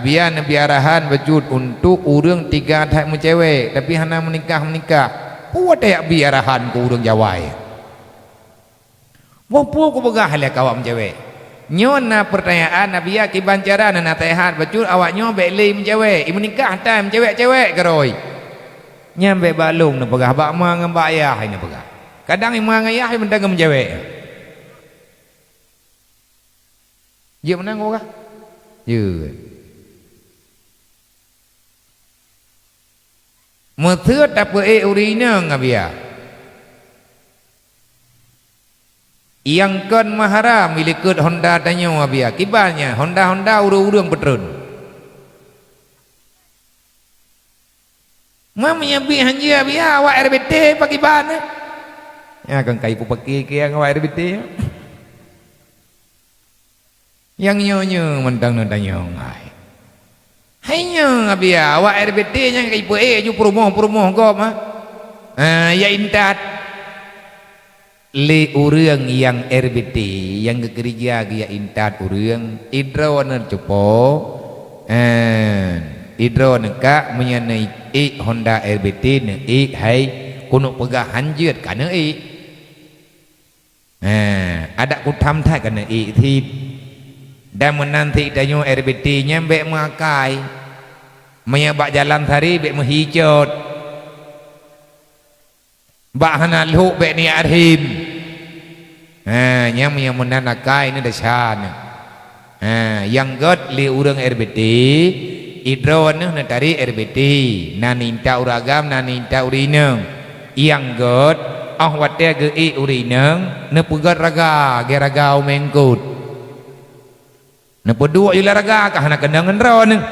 biar Nabi arahan wujud untuk urang tiga tak cewek tapi hana menikah puat ya biar arahan ke urang Jawai wapun ku begah le kawam cewek nyon na pertanyaan Nabi ya kibancara na nasihat wujud awak nyo bek le cewek menikah time cewek-cewek keroi nyambe balung na begah bak ma ngam bak ayah ini begah kadang imang ayah mendagam cewek dia menang kau kah ya Method apa urina ngabia yang kan mahara milik Honda tanyo ngabia kibarnya Honda urung betrun mamanya bi hanja bia awak RBT pagi bana ya kan kai pu pagi ke yang awak RBT yang nyonya mendang tanyo ngai hanya abia awak RBT nya kai pu ju perumoh go mah ya intat le urang yang RBT yang ke gereja ya intat urang idron cepo idron ka menyanai Honda RBT ne hai kuno pegah hanjut kana ada ku tham thai kana thi dan menanti danyo RBT nya bek makai menyabak jalan tari bek menghijot bak hana lu bek ni arhim nya menanakai ni dasan yang god li urang RBT idron na tari RBT naninta uragam naninta urineng yang god wate ge urineng ne pugat raga geragau mengkut na pedua ila raga ka hana kendangan raw neng